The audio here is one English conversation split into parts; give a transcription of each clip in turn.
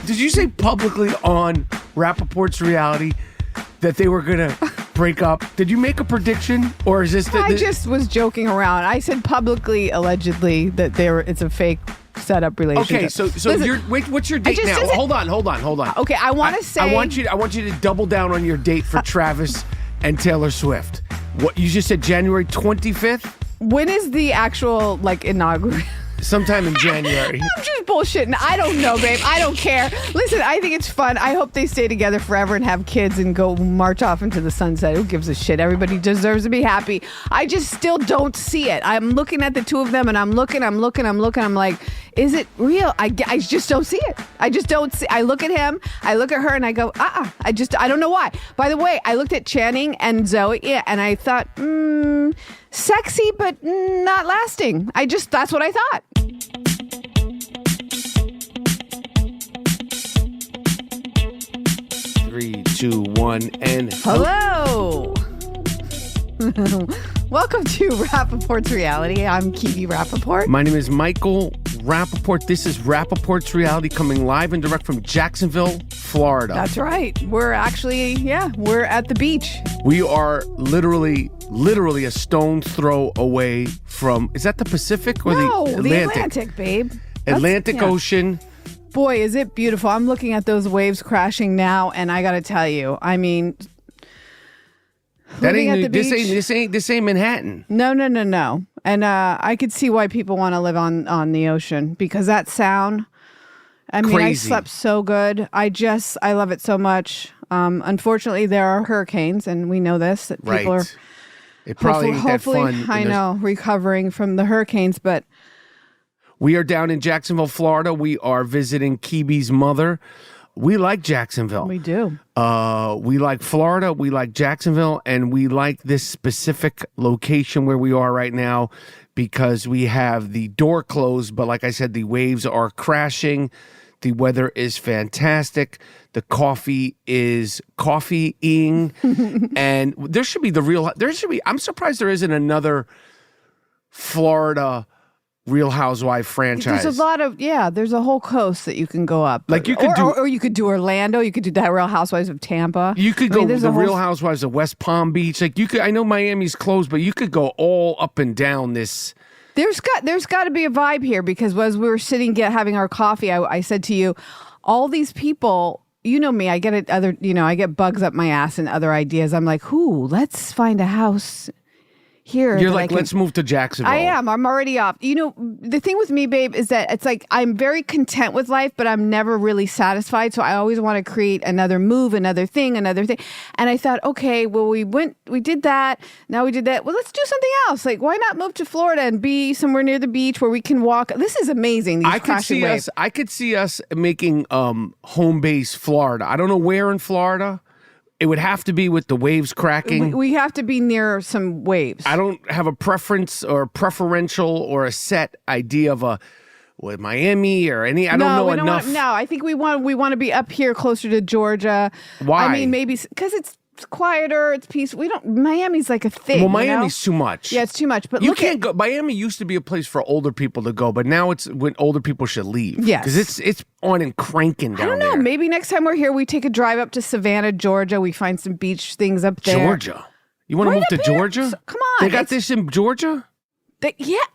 Did you say publicly on Rapaport's reality that they were going to break up? Did you make a prediction, or is this? I just was joking around. I said publicly, allegedly, that it's a fake setup relationship. Okay, so Listen, what's your date now? Hold on. Okay, I want to say. I want you to double down on your date for Travis and Taylor Swift. What you just said, January 25th? When is the actual inaugural? Sometime in January. I'm just bullshitting. I don't know, babe. I don't care. Listen, I think it's fun. I hope they stay together forever and have kids and go march off into the sunset. Who gives a shit? Everybody deserves to be happy. I just still don't see it. I'm looking at the two of them and I'm looking. I'm like, is it real? I just don't see it. I just don't see. I look at him, I look at her, and I go, I don't know why. By the way, I looked at Channing and Zoe, and I thought, sexy, but not lasting. That's what I thought. 3, 2, 1, and hello. Welcome to Rapaport's Reality. I'm Kebe Rapaport. My name is Michael Rapaport. This is Rapaport's Reality, coming live and direct from Jacksonville, Florida. That's right. We're actually, we're at the beach. We are literally a stone's throw away from, is that the Pacific or the Atlantic? The Atlantic, babe. Atlantic Ocean. Boy, is it beautiful. I'm looking at those waves crashing now, and I got to tell you, I mean, this ain't Manhattan. No. And I could see why people want to live on the ocean, because that sound, I mean, crazy. I slept so good. I love it so much. Unfortunately, there are hurricanes, and we know this, that people are it probably ain't that fun. I know, recovering from the hurricanes, but we are down in Jacksonville, Florida. We are visiting Kebe's mother. We like Jacksonville. We do. We like Florida. We like Jacksonville. And we like this specific location where we are right now because we have the door closed. But like I said, the waves are crashing. The weather is fantastic. The coffee is coffeeing. And I'm surprised there isn't another Florida Real Housewives franchise. There's a lot of, there's a whole coast that you can go up. Like you could or you could do Orlando. You could do the Real Housewives of Tampa. You could go the Real Housewives of West Palm Beach. Like you could, I know Miami's closed, but you could go all up and down this. There's got to be a vibe here, because as we were sitting having our coffee, I said to you, all these people, you know me, I get I get bugs up my ass and other ideas. I'm like, let's find a house here. You're like, let's move to Jacksonville. I am. I'm already off. You know, the thing with me, babe, is that it's like I'm very content with life, but I'm never really satisfied. So I always want to create another move, another thing. And I thought, okay, well, we did that. Now we did that. Well, let's do something else. Like, why not move to Florida and be somewhere near the beach where we can walk? This is amazing. These crashing waves. I could see us making home base Florida. I don't know where in Florida. It would have to be with the waves cracking. We have to be near some waves. I don't have a preference or preferential or a set idea of Miami or any. I don't know enough. I think we want to be up here closer to Georgia. Why? I mean, maybe because it's quieter, it's peaceful. Miami's like a thing. Well, Miami's too much. Yeah, it's too much. But you can't go. Miami used to be a place for older people to go, but now it's when older people should leave. Yes, because it's on and cranking down there. I don't know. Maybe next time we're here, we take a drive up to Savannah, Georgia. We find some beach things up there. Georgia. You want to move to Georgia? Come on. They got this in Georgia?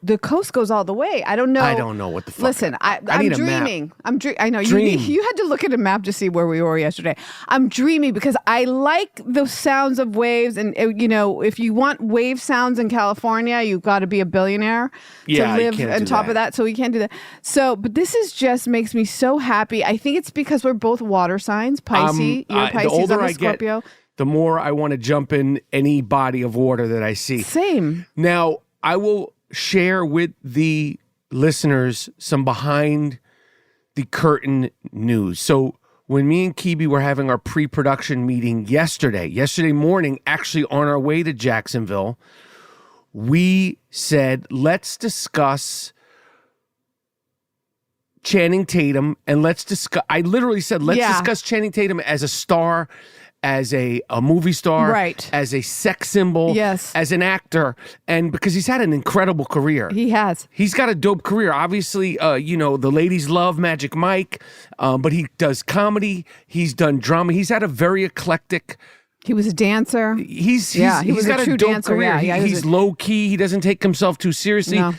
The coast goes all the way. I don't know. I don't know what the fuck. Listen, I'm dreaming. I know. You had to look at a map to see where we were yesterday. I'm dreaming because I like the sounds of waves. And, if you want wave sounds in California, you've got to be a billionaire to live on top of that. So we can't do that. So, but this is just makes me so happy. I think it's because we're both water signs. Pisces. You're Pisces. The older I'm a I Scorpio. get, the more I want to jump in any body of water that I see. Same. Now, I will share with the listeners some behind the curtain news. So when me and Kebe were having our pre-production meeting yesterday morning, actually on our way to Jacksonville, we said, let's discuss Channing Tatum, and I literally said, let's discuss Channing Tatum as a star as a movie star, Right. as a sex symbol, Yes. as an actor, and because he's had an incredible career. He has. He's got a dope career. Obviously, the ladies love Magic Mike, but he does comedy. He's done drama. He's had a very eclectic. He was a dancer. He was a true dope dancer. career. Yeah, He's low key. He doesn't take himself too seriously. No.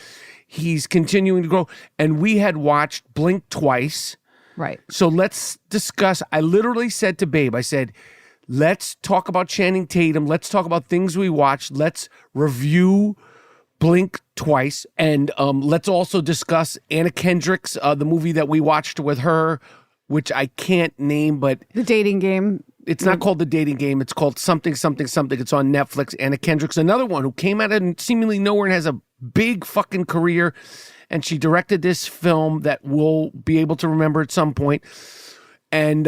He's continuing to grow. And we had watched Blink twice. Right. So let's discuss. I literally said to Babe, I said, let's talk about Channing Tatum. Let's talk about things we watched. Let's review Blink twice. And let's also discuss Anna Kendrick's, the movie that we watched with her, which I can't name, but The Dating Game. it's not called The Dating Game. It's called something, something, something. It's on Netflix. Anna Kendrick's another one who came out of seemingly nowhere and has a big fucking career. And she directed this film that we'll be able to remember at some point. And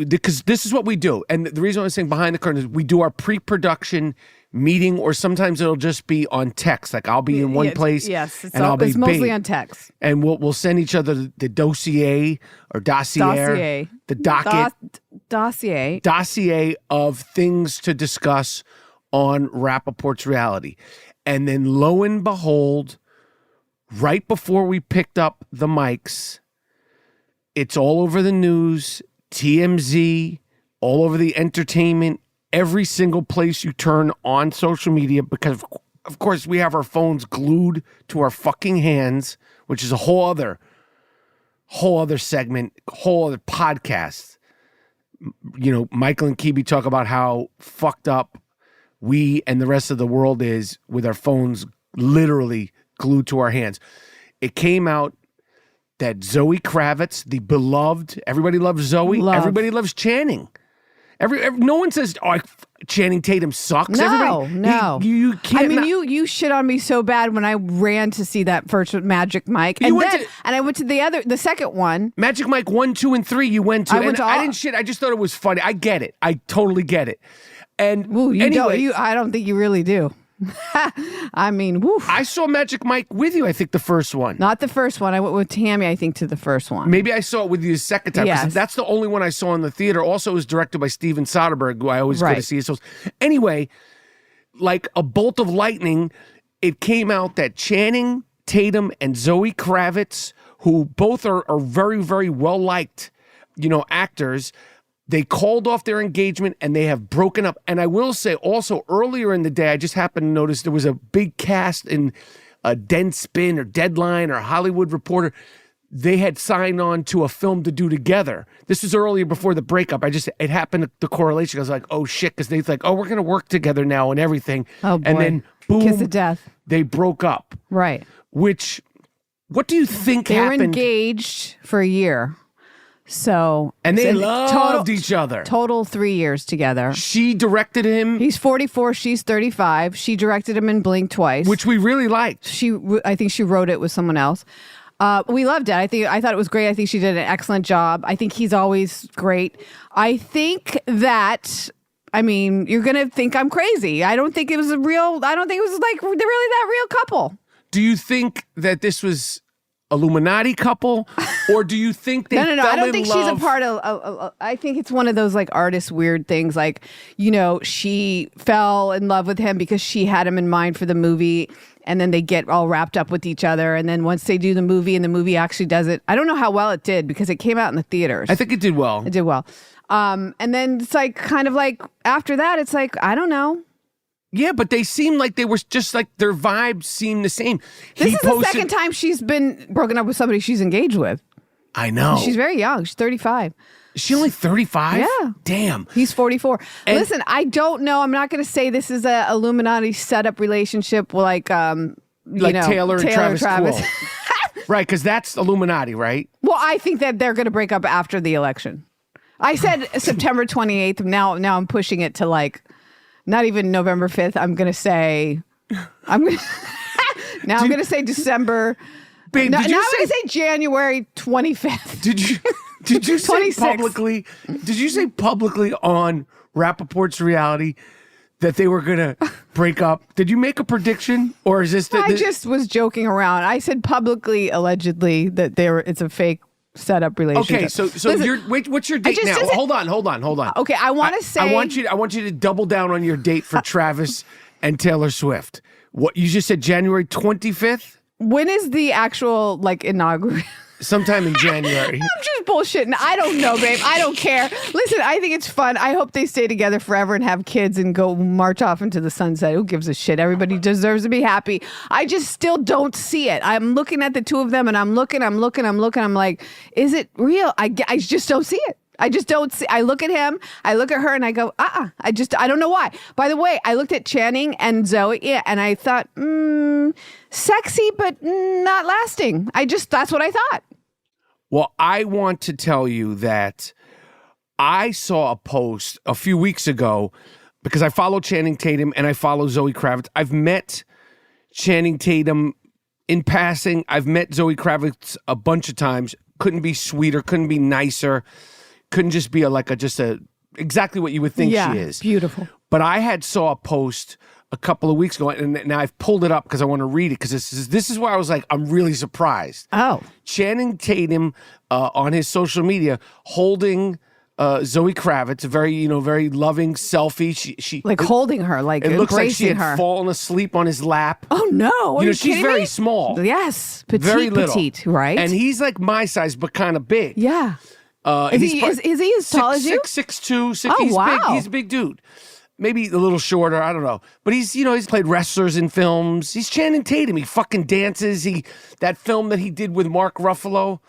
because this is what we do. And the reason I was saying behind the curtain is we do our pre-production meeting, or sometimes it'll just be on text. Like I'll be in one place. Yes, and I'll be it's mostly Babe. on text. And we'll send each other the dossier or dossier. The docket. Dossier of things to discuss on Rapaport's Reality. And then lo and behold, right before we picked up the mics, it's all over the news, TMZ, all over the entertainment, every single place you turn on social media, because of course we have our phones glued to our fucking hands, which is a whole other segment, whole other podcast. Michael and Kebe talk about how fucked up we and the rest of the world is with our phones literally glued to our hands. It came out that Zoe Kravitz, the beloved, everybody loves Zoe. Everybody loves Channing. No one says, Channing Tatum sucks. No. You can't. I mean, you shit on me so bad when I ran to see that first Magic Mike, and I went to the second one. Magic Mike 1, 2, and 3. You went to. I didn't shit. I just thought it was funny. I get it. I totally get it. And anyway, I don't think you really do. I mean, woof. I saw Magic Mike with you, I think, the first one. Not the first one. I went with Tammy, I think, to the first one. Maybe I saw it with you the second time. Yes. That's the only one I saw in the theater. Also, it was directed by Steven Soderbergh, who I always go to see. So anyway, like a bolt of lightning, it came out that Channing Tatum and Zoe Kravitz, who both are very, very well-liked, actors, they called off their engagement and they have broken up. And I will say also earlier in the day, I just happened to notice there was a big cast in Deadspin or Deadline or Hollywood Reporter. They had signed on to a film to do together. This was earlier before the breakup. It happened, the correlation. I was like, oh shit, because they're like, oh, we're going to work together now and everything. Oh boy. And then boom, kiss of death. They broke up. Right. What do you think happened? They were engaged for a year. And they loved each other. Total 3 years together. She directed him. He's 44. She's 35. She directed him in Blink twice, which we really liked. I think she wrote it with someone else. We loved it. I thought it was great. I think she did an excellent job. I think he's always great. I think that. I mean, you're gonna think I'm crazy. I don't think it was like really that real couple. Do you think that this was Illuminati couple, or do you think they No. I don't think love? she's a part of. I think it's one of those like artist weird things. Like, she fell in love with him because she had him in mind for the movie, and then they get all wrapped up with each other. And then once they do the movie, and the movie actually does it, I don't know how well it did because it came out in the theaters. I think it did well. It did well. And then it's like kind of like after that, it's like I don't know. Yeah, but they seem like they were just like their vibes seem the same. This is the second time she's been broken up with somebody she's engaged with. I know. She's very young. She's 35. Is she only 35? Yeah. Damn. He's 44. Listen, I don't know. I'm not going to say this is a Illuminati setup relationship like Taylor and Travis. Cool. Right, because that's Illuminati, right? Well, I think that they're going to break up after the election. I said September 28th. Now I'm pushing it to like not even November 5th. I'm going to say I'm going to say December. Babe, now I'm going to say January 25th. Did you say publicly? Did you say publicly on Rapaport's Reality that they were going to break up? Did you make a prediction, or is this? I just was joking around. I said publicly, allegedly, that it's a fake set-up relationship. Okay, so Listen, what's your date now? Hold on. Okay, I want to say I want you to double down on your date for Travis and Taylor Swift. What you just said, January 25th? when is the actual inaugural? Sometime in January. I'm just bullshitting. I don't know, babe. I don't care. Listen, I think it's fun. I hope they stay together forever and have kids and go march off into the sunset. Who gives a shit? Everybody deserves to be happy. I just still don't see it. I'm looking at the two of them and I'm looking. I'm like, is it real? I just don't see it. I just don't see. I look at him, I look at her, and I go, I don't know why. By the way, I looked at Channing and Zoe, and I thought, sexy, but not lasting. That's what I thought. Well, I want to tell you that I saw a post a few weeks ago because I follow Channing Tatum and I follow Zoe Kravitz. I've met Channing Tatum in passing. I've met Zoe Kravitz a bunch of times. Couldn't be sweeter, couldn't be nicer. Couldn't just be exactly what you would think she is. Beautiful. But I had saw a post a couple of weeks ago, and now I've pulled it up because I want to read it because this is where I was like, I'm really surprised. Oh, Channing Tatum on his social media holding Zoe Kravitz, a very loving selfie. She holding her, it looks like she had her. Fallen asleep on his lap. Oh no! Are you she's kidding very me? small. Yes, very little. petite, right? And he's like my size, but kind of big. Yeah. Is he as tall as you? 6'2", Oh, he's wow. big. He's a big dude. Maybe a little shorter, I don't know. But he's played wrestlers in films. He's Channing Tatum. He fucking dances. That film that he did with Mark Ruffalo.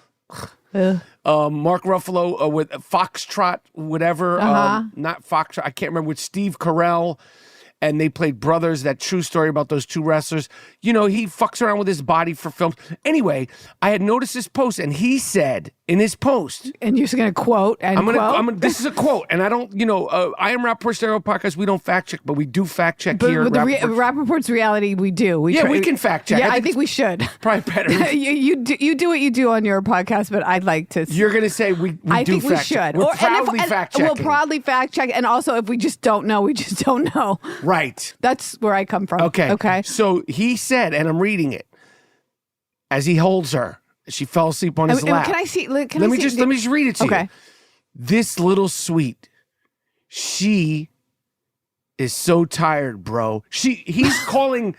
Mark Ruffalo with Foxtrot, whatever. Not Foxtrot. I can't remember, with Steve Carell. And they played brothers, that true story about those two wrestlers. He fucks around with his body for films. Anyway, I had noticed this post, and he said in his post. And you're just going to quote and quote? This is a quote, and I don't, I am Rapaport'S Stereo Podcast. We don't fact check, but we do fact check here. But Rapaport'S Reality, we do. We can fact check. Yeah, I think we should. Probably better. you do what you do on your podcast, but I'd like to. You're going to say we I do think we fact should. check. We're proudly fact checking. We'll proudly fact check, and also if we just don't know, we just don't know. Right. That's where I come from. Okay. So he said, and I'm reading it, as he holds her. She fell asleep on his lap. Can I see? Let me just read it to you. Okay. This little sweet, she is so tired, bro. He's calling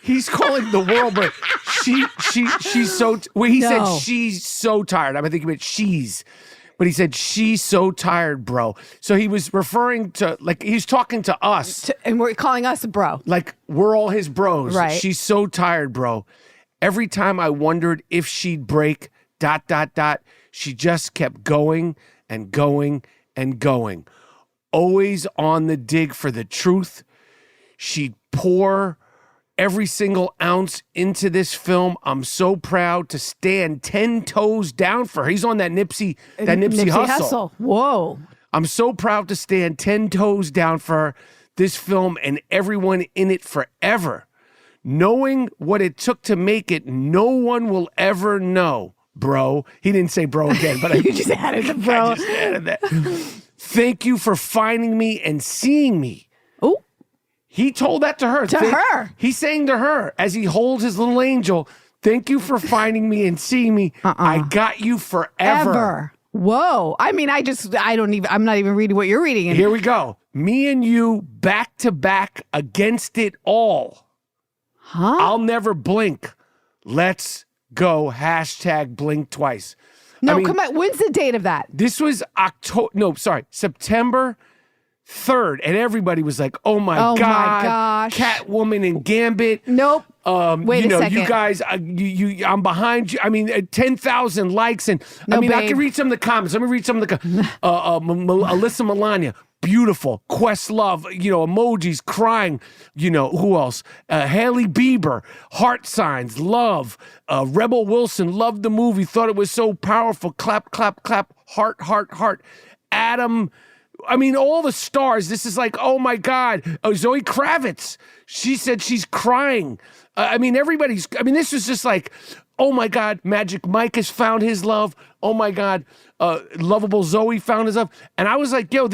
the world, but she's so. Well, he said she's so tired. I think he meant she's. But he said, she's so tired, bro. So he was referring to, he's talking to us. And we're calling us a bro. Like, we're all his bros. Right. She's so tired, bro. Every time I wondered if she'd break, ... she just kept going and going and going. Always on the dig for the truth. She'd pour every single ounce into this film. I'm so proud to stand 10 toes down for her. He's on that Nipsey Hussle. Whoa. I'm so proud to stand 10 toes down for this film and everyone in it forever. Knowing what it took to make it, no one will ever know, bro. He didn't say bro again, but you just added the bro. I just added that. Thank you for finding me and seeing me. Oh. He told that to her. Her. He's saying to her as he holds his little angel, thank you for finding me and seeing me. I got you forever. Ever. Whoa. I mean, I'm not even reading what you're reading. Here we go. Me and you back to back against it all. Huh? I'll never blink. Let's go. #blink twice. No, come on. When's the date of that? This was September 3rd, and everybody was like, "Oh my god, my gosh, Catwoman and Gambit." Nope. Wait a second. You guys, I'm behind you. I mean, 10,000 likes, and I can read some of the comments. Let me read some of the Alyssa Milano. Beautiful. Questlove, emojis, crying. Who else? Haley Bieber, heart signs, love. Rebel Wilson, loved the movie, thought it was so powerful. Clap, clap, clap, heart, heart, heart. Adam, all the stars. This is like, oh my God. Zoe Kravitz, she said she's crying. This was just like, oh my God, Magic Mike has found his love. Oh my God, Lovable Zoe found his love. And I was like, yo,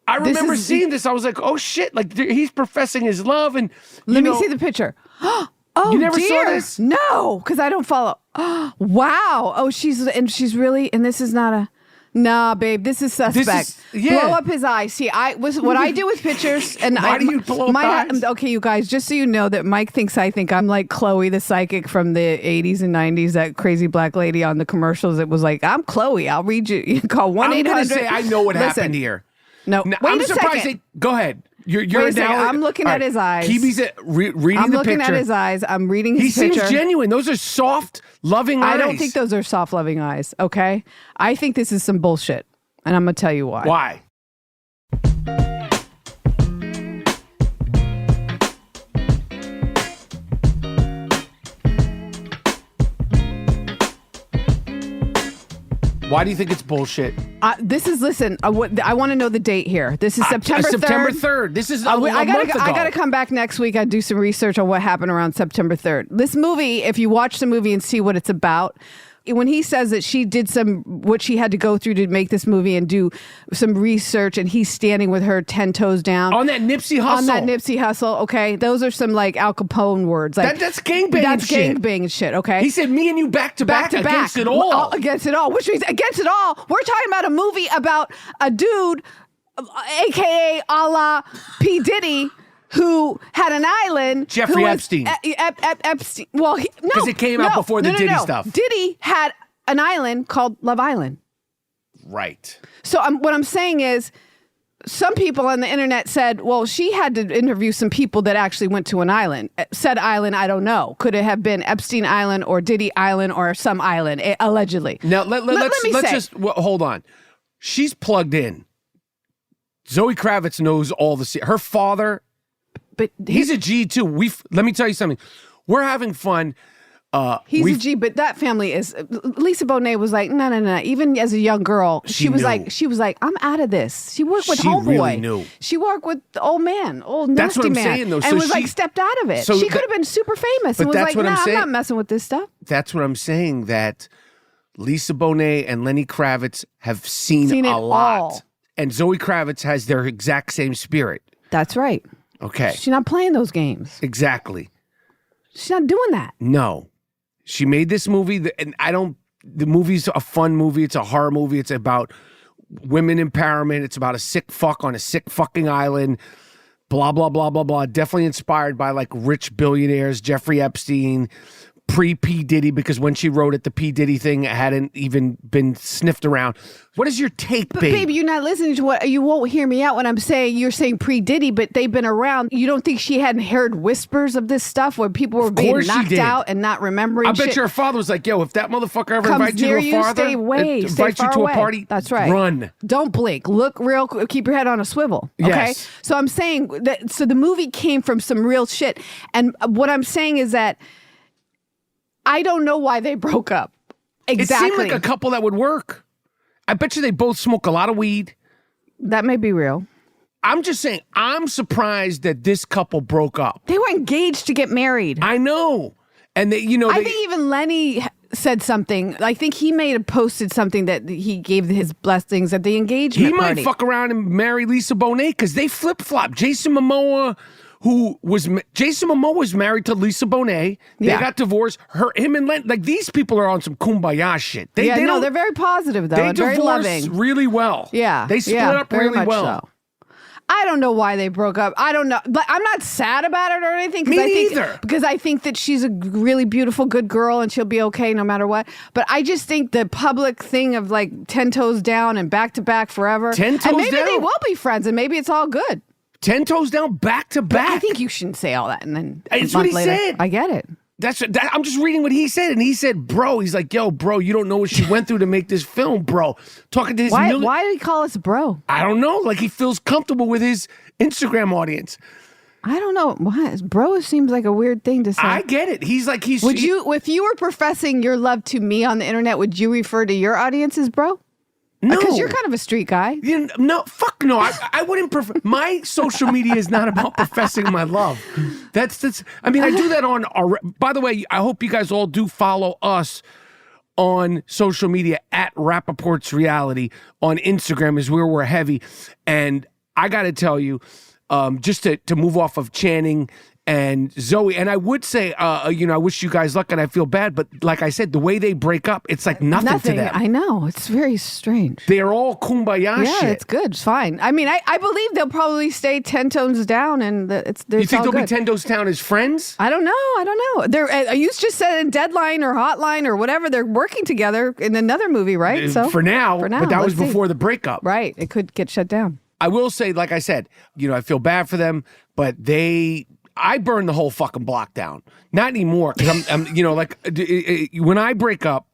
I remember seeing this. I was like, oh shit, he's professing his love. And let me see the picture. Oh, you never dear. saw this? No, because I don't follow. Wow. Oh, she's really, and this is not a. Nah, babe, this is suspect. Blow up his eyes. See, what I do with pictures, and why do you blow up eyes? Okay, you guys, just so you know that Mike thinks I think I'm like Chloe, the psychic from the 80s and 90s, that crazy black lady on the commercials. It was like, I'm Chloe. I'll read you. You call 1-800. I'm gonna say I know what happened here. No, wait I'm surprised. Go ahead. You're now. I'm looking at his eyes. Kebe's reading the picture. I'm looking at his eyes. I'm reading his picture. He seems genuine. Those are soft, loving eyes. I don't think those are soft, loving eyes. Okay, I think this is some bullshit. And I'm going to tell you why. Why? Why do you think it's bullshit? Listen, I want to know the date here. This is September 3rd. September 3rd. This is a month ago. I got to come back next week. I do some research on what happened around September 3rd. This movie, if you watch the movie and see what it's about, when he says that she did what she had to go through to make this movie and do some research, and he's standing with her 10 toes down. On that Nipsey Hustle. Okay. Those are some like Al Capone words. Like, that's gangbanging shit. That's gangbanging shit, okay? He said me and you back to back against it all. Against it all. Which means against it all, we're talking about a movie about a dude, a.k.a. a la P. Diddy, who had an island. Jeffrey Epstein. Epstein. Well, because it came out before the Diddy stuff. Diddy had an island called Love Island. Right. So what I'm saying is, some people on the internet said, well, she had to interview some people that actually went to an island. Said island, I don't know. Could it have been Epstein Island or Diddy Island or some island, allegedly? Now, let's just hold on. She's plugged in. Zoe Kravitz knows all the... Her father... But he's a G too. Let me tell you something. We're having fun. He's a G, but that family is. Lisa Bonet was like, no. Even as a young girl, she was like, I'm out of this. She worked with Homeboy. Really knew. She worked with the old man, old nasty man. That's what I'm saying, though. And was like stepped out of it. So she could have been super famous and was like, I'm not messing with this stuff. That's what I'm saying. That Lisa Bonet and Lenny Kravitz have seen a lot, all. And Zoe Kravitz has their exact same spirit. That's right. Okay. She's not playing those games. Exactly. She's not doing that. No. She made this movie, and the movie's a fun movie. It's a horror movie. It's about women empowerment. It's about a sick fuck on a sick fucking island. Blah, blah, blah, blah, blah. Definitely inspired by like rich billionaires, Jeffrey Epstein, pre-P. Diddy, because when she wrote it, the P. Diddy thing hadn't even been sniffed around. What is your take, babe? Babe, you're not listening to what... You won't hear me out when I'm saying you're saying pre-Diddy, but they've been around. You don't think she hadn't heard whispers of this stuff where people were being knocked out and not remembering shit? I bet your father was like, yo, if that motherfucker ever invites you to a father, invites you to a party, that's right. Run. Don't blink. Look real... Keep your head on a swivel. Okay? Yes. So I'm saying... So the movie came from some real shit. And what I'm saying is that I don't know why they broke up. Exactly. It seemed like a couple that would work. I bet you they both smoke a lot of weed. That may be real. I'm just saying, I'm surprised that this couple broke up. They were engaged to get married. I know. And I think even Lenny said something. I think he posted something that he gave his blessings at the engagement party. He might fuck around and marry Lisa Bonet because they flip-flop. Jason Momoa was married to Lisa Bonet. They got divorced. Him and Len, like these people are on some kumbaya shit. They're very positive though. They and very divorced loving. really well. Yeah, they split up really well. So. I don't know why they broke up. I don't know. But I'm not sad about it or anything. Me neither. Because I think that she's a really beautiful, good girl and she'll be okay no matter what. But I just think the public thing of like 10 toes down and back to back forever. 10 toes down. And maybe they will be friends and maybe it's all good. 10 toes down, back to back. But I think you shouldn't say all that and then it's what he said. I get it. I'm just reading what he said, and he said, "Bro, he's like, yo, bro, you don't know what she went through to make this film, bro." Talking to his why did he call us bro? I don't know. Like he feels comfortable with his Instagram audience. I don't know. Why? Bro seems like a weird thing to say. I get it. Would you, if you were professing your love to me on the internet, would you refer to your audience as bro? No. Because you're kind of a street guy. No, fuck no. I wouldn't my social media is not about professing my love. That's I mean, I do that on our, by the way, I hope you guys all do follow us on social media at Rapaport'S Reality. On Instagram is where we're heavy. And I got to tell you, just to move off of Channing and Zoe. And I would say, I wish you guys luck, and I feel bad, but like I said, the way they break up, it's like nothing to them. I know. It's very strange. They're all kumbaya yeah, shit. It's good. It's fine. I mean, I believe they'll probably stay 10 tones down, and You think they'll be 10 tones down as friends? I don't know. They're you just said in Deadline or Hotline or whatever, they're working together in another movie, right? So for now, but that was before the breakup. Right. It could get shut down. I will say, like I said, I feel bad for them, but I burned the whole fucking block down. Not anymore, because I'm when I break up,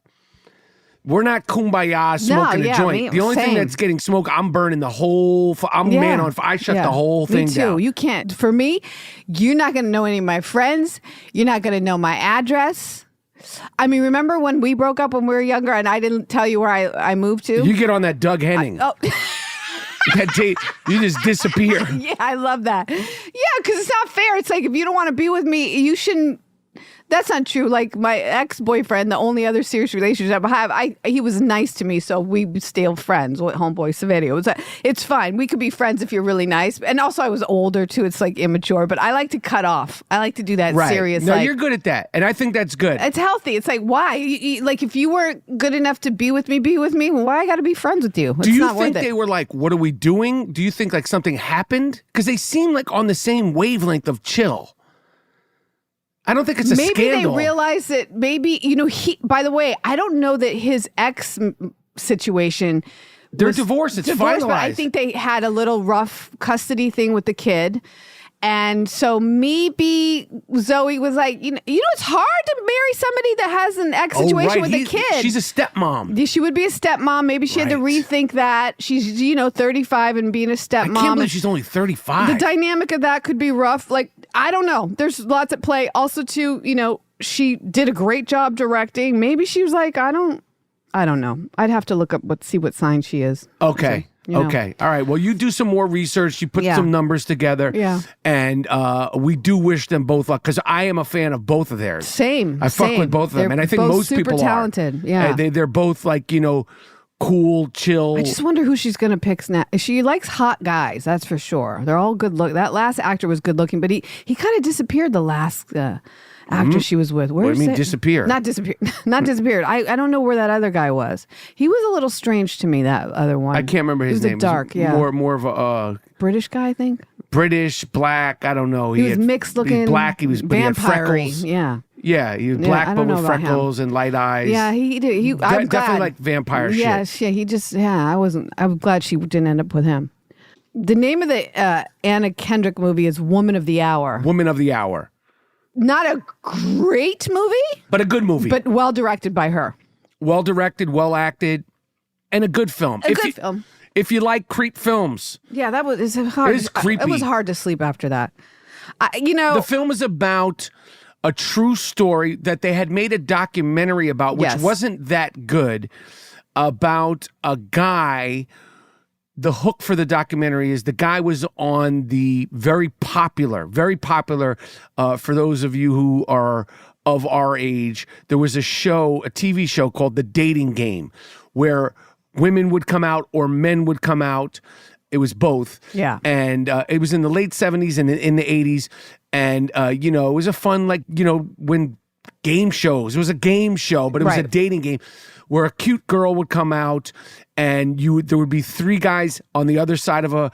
we're not kumbaya smoking a joint. The only thing that's getting smoked, I'm burning the whole. Man on fire. I shut the whole thing down. You can't. For me, you're not going to know any of my friends. You're not going to know my address. I mean, remember when we broke up when we were younger and I didn't tell you where I moved to? You get on that Doug Henning. That date, you just disappear. Yeah, I love that. Yeah, because it's not fair. It's like, if you don't want to be with me, you shouldn't. That's not true. Like my ex-boyfriend, the only other serious relationship I have, he was nice to me, so we still friends with homeboy Saverio. It's fine. We could be friends if you're really nice. And also, I was older too. It's like immature, but I like to cut off. I like to do that serious. No, you're good at that, and I think that's good. It's healthy. It's like, why? Like, if you weren't good enough to be with me. Well, why I got to be friends with you? Do you think they were like, what are we doing? Do you think like something happened? Because they seem like on the same wavelength of chill. I don't think it's a scandal. Maybe they realize that maybe, by the way, I don't know that his ex situation. They're divorced. It's finalized. But I think they had a little rough custody thing with the kid. And so maybe Zoe was like, it's hard to marry somebody that has an ex situation with a kid. She's a stepmom. She would be a stepmom. Maybe she had to rethink that. She's, 35 and being a stepmom. I can't believe she's only 35. The dynamic of that could be rough. Like, I don't know. There's lots at play. Also, too, she did a great job directing. Maybe she was like, I don't know. I'd have to look up see what sign she is. Okay. Okay. All right. Well, you do some more research. You put some numbers together. Yeah. And we do wish them both luck, because I am a fan of both of theirs. Same. I fuck with both of them. And I think most people are. Super talented. Yeah. They're both like, cool, chill. I just wonder who she's going to pick now. She likes hot guys. That's for sure. They're all good look. That last actor was good looking, but he kind of disappeared the last actor she was with. What do you mean disappeared? Not disappeared. Not disappeared. I don't know where that other guy was. He was a little strange to me, that other one. I can't remember his name. He was dark, More of a... British guy, I think? British, black, I don't know. He was mixed looking. He was black, he had freckles. Yeah. Yeah, he was black, but with freckles and light eyes. Yeah, he did. I'm definitely glad. like vampire shit. Yes, yeah, he just, I'm glad she didn't end up with him. The name of the Anna Kendrick movie is Woman of the Hour. Woman of the Hour. Not a great movie, but a good movie. But well directed by her. Well directed, well acted, and a good film. Film. If you like creep films. Yeah, it's hard. It is creepy. It was hard to sleep after that. The film is about a true story that they had made a documentary about, which wasn't that good, about a guy. The hook for the documentary is the guy was on the very popular, for those of you who are of our age, there was a TV show called The Dating Game, where women would come out or men would come out. It was both. Yeah. And it was in the late 70s and in the 80s. And, it was a fun, when game shows, it was a game show, but it was a dating game where a cute girl would come out and there would be three guys on the other side of a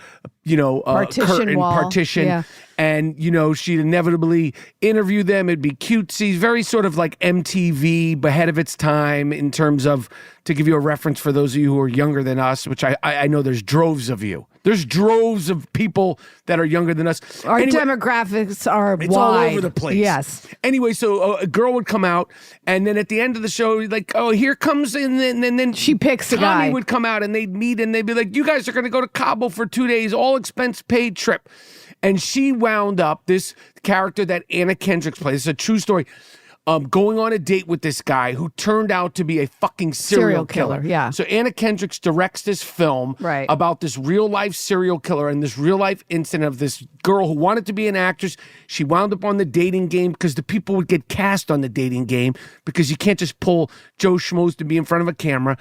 partition. Yeah. And, she'd inevitably interview them. It'd be cutesy, very sort of like MTV, ahead of its time in terms of, to give you a reference for those of you who are younger than us, which I know there's droves of you. There's droves of people that are younger than us. Our demographics are it's wide. all over the place. Yes. Anyway, so a girl would come out, and then at the end of the show, like, oh, here comes, and then she picks a Tommy guy. would come out, and they'd meet, and they'd be like, you guys are going to go to Cabo for 2 days, all expense paid trip. And she wound up, this character that Anna Kendrick plays, it's a true story, going on a date with this guy who turned out to be a fucking serial killer. Yeah. So Anna Kendrick directs this film about this real life serial killer and this real life incident of this girl who wanted to be an actress. She wound up on the dating game because the people would get cast on the dating game because you can't just pull Joe Schmoes to be in front of a camera.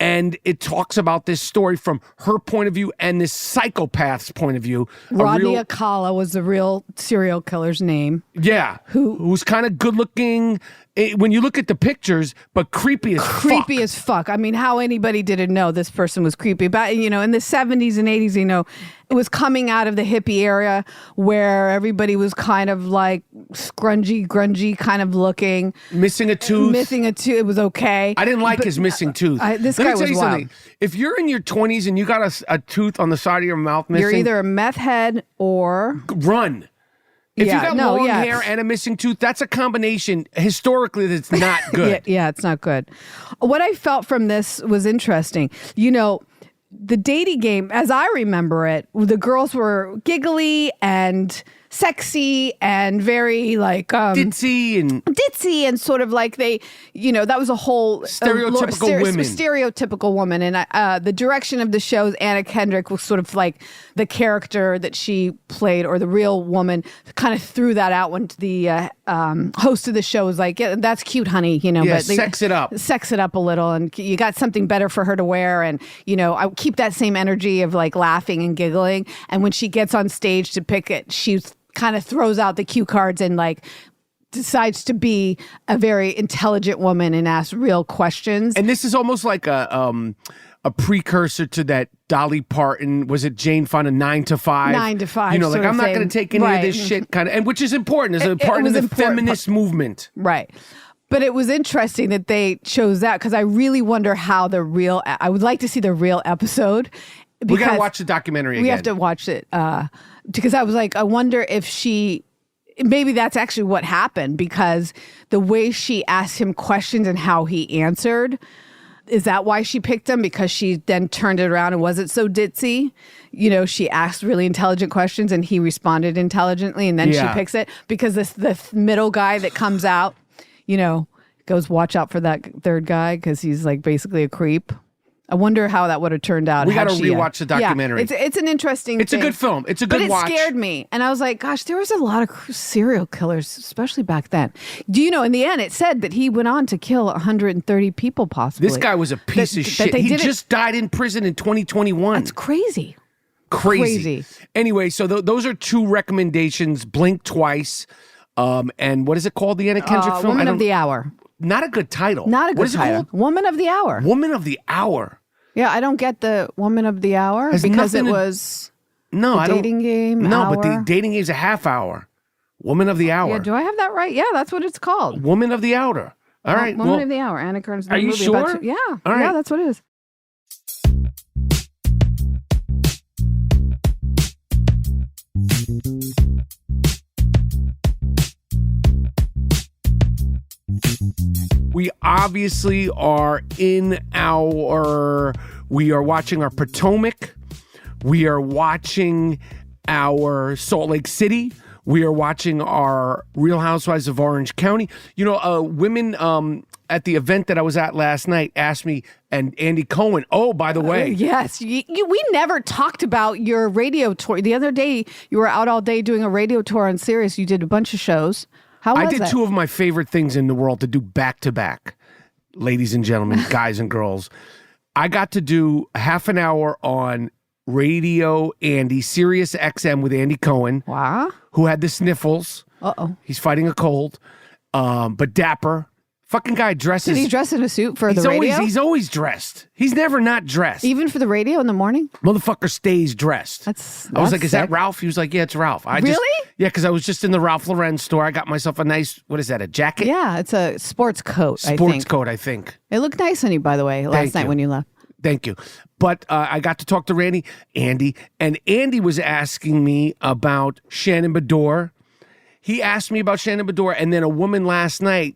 And it talks about this story from her point of view and this psychopath's point of view. Rodney Akala was the real serial killer's name. Yeah. Who's kind of good looking when you look at the pictures, but creepy as fuck. Creepy as fuck. I mean, how anybody didn't know this person was creepy. But, in the 70s and 80s, it was coming out of the hippie era where everybody was kind of like scrungy, grungy kind of looking. Missing a tooth. It was okay. I didn't like his missing tooth. This guy was wild. If you're in your 20s and you got a tooth on the side of your mouth missing. You're either a meth head or... Run. If you got long hair and a missing tooth, that's a combination historically that's not good. Yeah, it's not good. What I felt from this was interesting. The dating game, as I remember it, the girls were giggly and sexy and very like ditzy and sort of like they, that was a whole stereotypical woman. And the direction of the show, Anna Kendrick was sort of like the character that she played, or the real woman, kind of threw that out when the host of the show was like, yeah, that's cute, honey, but sex it up a little, and you got something better for her to wear, and I keep that same energy of like laughing and giggling. And when she gets on stage to pick it, she's kind of throws out the cue cards and like decides to be a very intelligent woman and ask real questions. And this is almost like a precursor to that Dolly Parton, was it Jane Fonda, 9 to 5? 9 to 5. Like, I'm not going to take any of this shit kind of, and which is important. It's important in the feminist movement. Right. But it was interesting that they chose that, because I really wonder how I would like to see the real episode. We got to watch the documentary again. We have to watch it because I was like, I wonder if maybe that's actually what happened, because the way she asked him questions and how he answered, is that why she picked him? Because she then turned it around and wasn't so ditzy. She asked really intelligent questions and he responded intelligently, and then she picks it because the middle guy that comes out, goes, watch out for that third guy because he's like basically a creep. I wonder how that would have turned out. We got to rewatch the documentary. Yeah, it's an interesting It's thing. a good film. It's a good watch. But it scared me. And I was like, gosh, there was a lot of serial killers, especially back then. Do you know, in the end, it said that he went on to kill 130 people possibly. This guy was a piece of shit. He just died in prison in 2021. That's crazy. Crazy. Anyway, so those are two recommendations. Blink Twice. And what is it called, the Anna Kendrick film? Woman of the Hour. Not a good title. Not a good title. Woman of the Hour. Woman of the Hour. Yeah, I don't get the Woman of the Hour because it was a dating game. No, but the dating game is a half hour. Woman of the Hour. Yeah, do I have that right? Yeah, that's what it's called. Woman of the Hour. All right. Woman of the Hour. Anna Kearns. Are you sure? Yeah. All right. Yeah, that's what it is. We obviously are we are watching our Potomac. We are watching our Salt Lake City. We are watching our Real Housewives of Orange County. Women at the event that I was at last night asked me, and Andy Cohen, by the way. Yes. We never talked about your radio tour. The other day, you were out all day doing a radio tour on Sirius. You did a bunch of shows. How was it? I did two of my favorite things in the world to do back to back, ladies and gentlemen, guys and girls. I got to do half an hour on Radio Andy, Sirius XM with Andy Cohen. Wow. Who had the sniffles. Uh-oh. He's fighting a cold. But dapper. Fucking guy dresses. Did he dress in a suit for the radio? He's always dressed. He's never not dressed. Even for the radio in the morning? Motherfucker stays dressed. I was like, is that Ralph? He was like, yeah, it's Ralph. Really? Yeah, because I was just in the Ralph Lauren store. I got myself a nice, what is that, a jacket? Yeah, it's a sports coat, I think. Sports coat, I think. It looked nice on you, by the way, last night when you left. Thank you. But I got to talk to Andy, and Andy was asking me about Shannon Bedore. He asked me about Shannon Bedore, and then a woman last night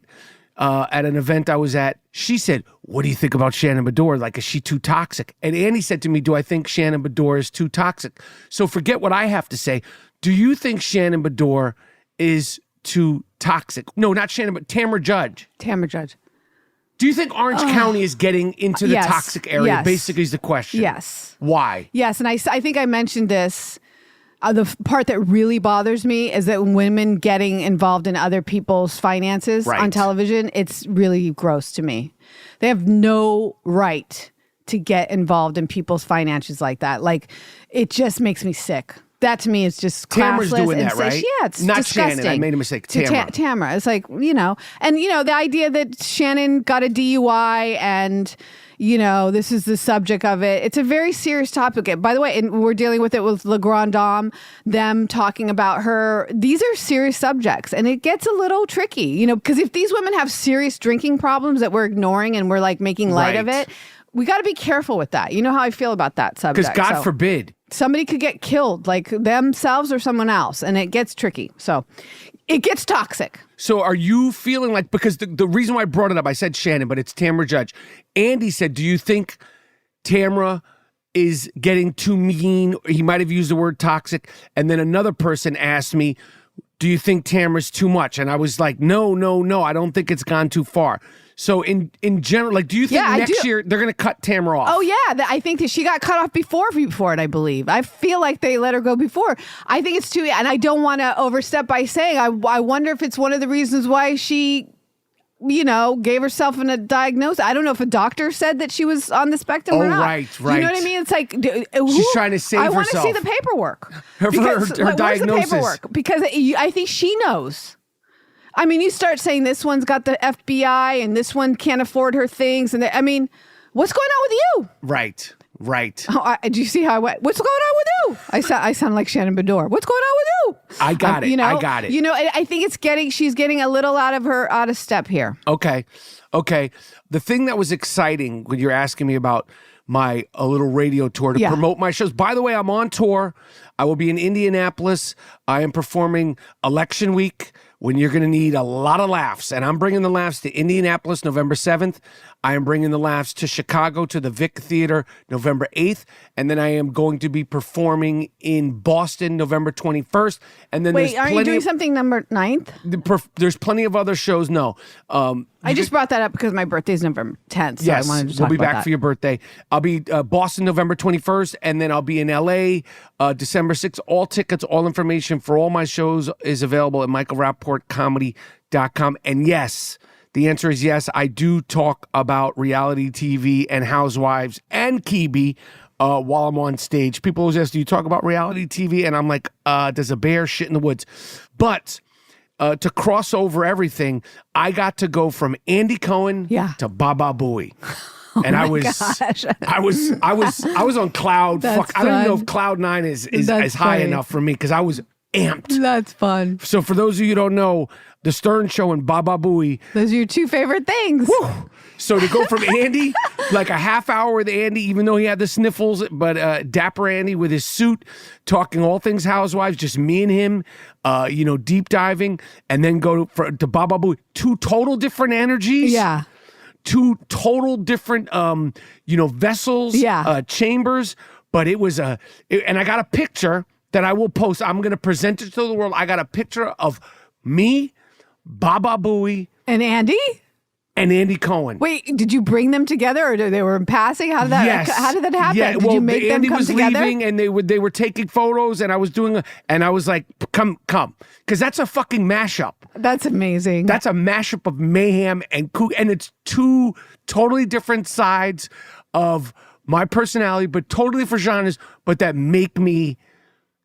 at an event I was at, she said, what do you think about Shannon Bedore? Like, is she too toxic? And Andy said to me, do I think Shannon Bedore is too toxic? So forget what I have to say. Do you think Shannon Bedore is too toxic? No, not Shannon, but Tamra Judge. Tamra Judge. Do you think Orange County is getting into the toxic area? Yes. Basically is the question. Yes. Why? Yes, and I think I mentioned this. The part that really bothers me is that women getting involved in other people's finances on television, it's really gross to me. They have no right to get involved in people's finances like that. Like, it just makes me sick. That to me is just classless. Tamra's doing that, right? Yeah, it's not disgusting. Shannon. I made a mistake. Tamra. Tamra. It's like, and the idea that Shannon got a DUI and this is the subject of it. It's a very serious topic. By the way, and we're dealing with it with Le Grand Dame, them talking about her. These are serious subjects, and it gets a little tricky, because if these women have serious drinking problems that we're ignoring and we're like making light of it, we got to be careful with that. You know how I feel about that subject. Because God forbid. Somebody could get killed, like themselves or someone else, and it gets tricky. So it gets toxic. So are you feeling like, because the reason why I brought it up, I said Shannon, but it's Tamra Judge. Andy said, do you think Tamra is getting too mean? He might have used the word toxic. And then another person asked me, do you think Tamra's too much? And I was like, no, I don't think it's gone too far. So in general, like, do you think next year they're going to cut Tamra off? Oh, yeah. I think that she got cut off before it, I believe. I feel like they let her go before. I think it's too, and I don't want to overstep by saying, I wonder if it's one of the reasons why she, gave herself a diagnosis. I don't know if a doctor said that she was on the spectrum or not. Right. You know what I mean? It's like, she's trying to save herself. I want to see the paperwork. Her diagnosis. Where's the paperwork? Because I think she knows. I mean, you start saying this one's got the FBI and this one can't afford her things. And what's going on with you? Right. Oh, do you see how I went? What's going on with you? I sound like Shannon Bedore. What's going on with you? I got it. I got it. I think she's getting a little out of step here. Okay. The thing that was exciting when you're asking me about a little radio tour to promote my shows. By the way, I'm on tour. I will be in Indianapolis. I am performing Election Week, when you're going to need a lot of laughs. And I'm bringing the laughs to Indianapolis, November 7th. I am bringing the laughs to Chicago, to the Vic Theater, November 8th. And then I am going to be performing in Boston, November 21st. And then aren't you doing something November 9th? There's plenty of other shows. No. I just brought that up because my birthday's November 10th. So yes, I wanted to we'll be back that. for your birthday. I'll be Boston, November 21st. And then I'll be in LA, December 6th. All tickets, all information for all my shows is available at michaelrapaportcomedy.com. And yes, the answer is yes. I do talk about reality TV and housewives and Kebe while I'm on stage. People always ask, do you talk about reality TV? And I'm like, there's a bear shit in the woods. But to cross over everything, I got to go from Andy Cohen to Baba Booey. And I was on cloud. I don't even know if cloud 9 is high enough for me because I was amped. That's fun. So for those of you who don't know, the Stern Show and Baba Booey. Those are your two favorite things. Whew. So to go from Andy, like a half hour with Andy, even though he had the sniffles, but dapper Andy with his suit, talking all things housewives, just me and him, deep diving, and then go to Baba Booey. Two total different energies. Yeah. Two total different, vessels, chambers. But it was and I got a picture that I will post. I'm going to present it to the world. I got a picture of me, Baba Booey, and Andy Cohen. Wait, did you bring them together, or they were in passing? How did that happen? Yeah, did you make them Andy come was together? leaving, and they were taking photos, and I was doing, and I was like, come, because that's a fucking mashup. That's amazing. That's a mashup of mayhem and it's two totally different sides of my personality, but totally for genres, but that make me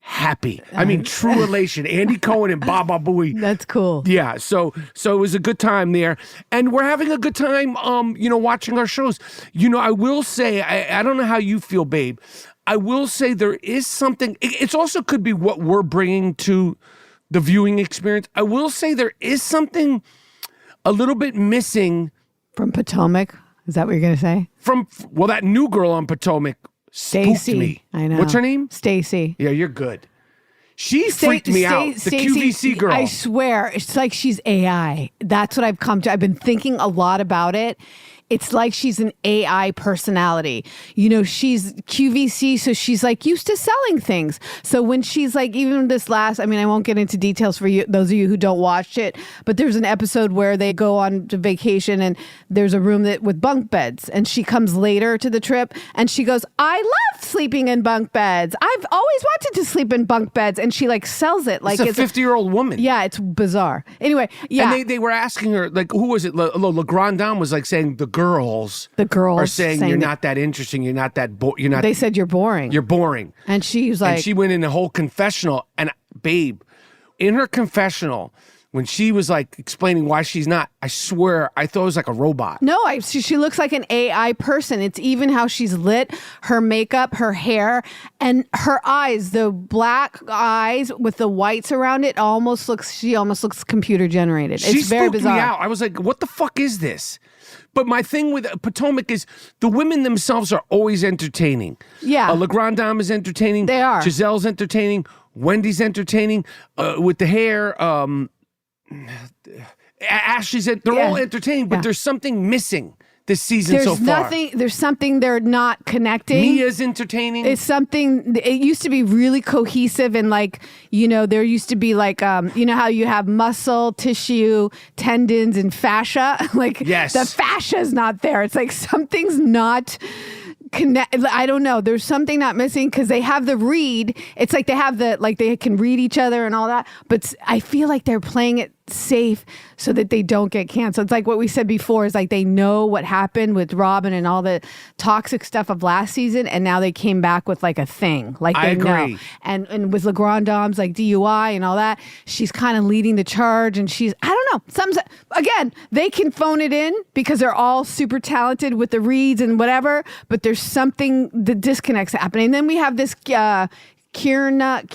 happy. I mean, true elation. Andy Cohen and Baba Booey. That's cool. Yeah. So it was a good time there. And we're having a good time, watching our shows. I will say, I don't know how you feel, babe. I will say there is something, it also could be what we're bringing to the viewing experience. I will say there is something a little bit missing. From Potomac? Is that what you're going to say? That new girl on Potomac spooked me. I know. What's her name? Stacy. Yeah, you're good. She freaked me out. The QVC girl. I swear, it's like she's AI. That's what I've come to. I've been thinking a lot about it. It's like she's an AI personality. She's QVC, so she's like used to selling things. So when she's like, even this last, I won't get into details for you, those of you who don't watch it, but there's an episode where they go on to vacation and there's a room with bunk beds, and she comes later to the trip and she goes, I love sleeping in bunk beds. I've always wanted to sleep in bunk beds. And she like sells it like it's a 50-year-old woman. Yeah, it's bizarre. Anyway, yeah. And they were asking her, like, who was it? Le Grand Dame was like saying the girl girls The girls are saying you're not that interesting. You're not that. You're not. They said you're boring. You're boring. And she was like, and she went in the whole confessional. And babe, in her confessional, when she was like explaining why she's not, I swear, I thought it was like a robot. no, she looks like an AI person. It's even how she's lit, her makeup, her hair, and her eyes, the black eyes with the whites around it, she almost looks computer generated. She It's very spooked bizarre. me out. I was like, what the fuck is this? But my thing with Potomac is the women themselves are always entertaining. Yeah. La Grande Dame is entertaining. They are. Giselle's entertaining. Wendy's entertaining. With the hair, Ashley's, they're all entertaining, but there's something missing this season so far. There's something they're not connecting. Mia's entertaining. It's something, it used to be really cohesive and there used to be how you have muscle, tissue, tendons, and fascia? Yes. The fascia is not there. It's like something's not I don't know. There's something not missing because they have the read. It's like they have they can read each other and all that. But I feel like they're playing it safe so that they don't get canceled. It's like what we said before is like they know what happened with Robin and all the toxic stuff of last season, and now they came back with like a thing. Like they know. And with La Grande Dame's like DUI and all that, she's kind of leading the charge, and I don't know. Again, they can phone it in because they're all super talented with the reads and whatever, but there's something, the disconnect's happening. And then we have this Kierna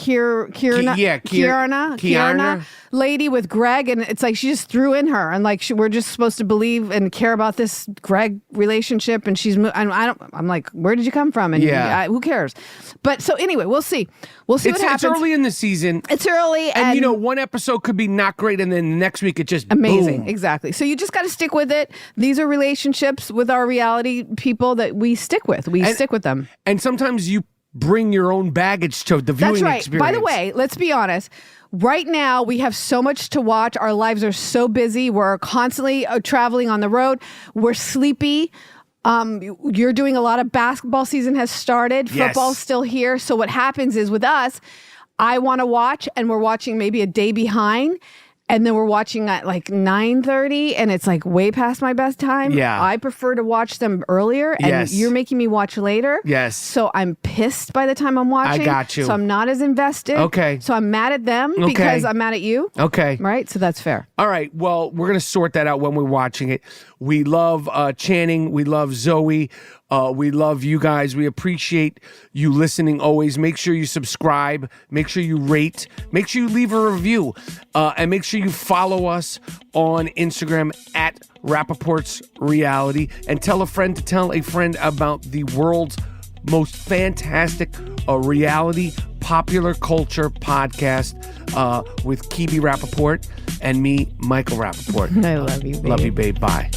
lady with Greg, and it's like she just threw in her, and like we're just supposed to believe and care about this Greg relationship, and I'm like, where did you come from? And who cares? But so anyway, we'll see what happens. It's early in the season. It's early, and one episode could be not great, and then the next week it just amazing. boom. Exactly. So you just got to stick with it. These are relationships with our reality people that we stick with. Stick with them, and sometimes you bring your own baggage to the viewing experience. By the way, let's be honest. Right now, we have so much to watch. Our lives are so busy. We're constantly traveling on the road. We're sleepy. You're doing a lot of basketball season has started. Yes. Football's still here. So what happens is with us, I want to watch, and we're watching maybe a day behind. And then we're watching at like 9:30, and it's like way past my best time. Yeah. I prefer to watch them earlier, and you're making me watch later. Yes. So I'm pissed by the time I'm watching. I got you. So I'm not as invested. Okay. So I'm mad at them because I'm mad at you. Okay. Right? So that's fair. All right. Well, we're going to sort that out when we're watching it. We love Channing. We love Zoe. We love you guys. We appreciate you listening always. Make sure you subscribe. Make sure you rate. Make sure you leave a review. And make sure you follow us on Instagram at Rapaport'S Reality. And tell a friend to tell a friend about the world's most fantastic reality popular culture podcast with Kebe Rapaport and me, Michael Rapaport. I love you, babe. Love you, babe. Bye.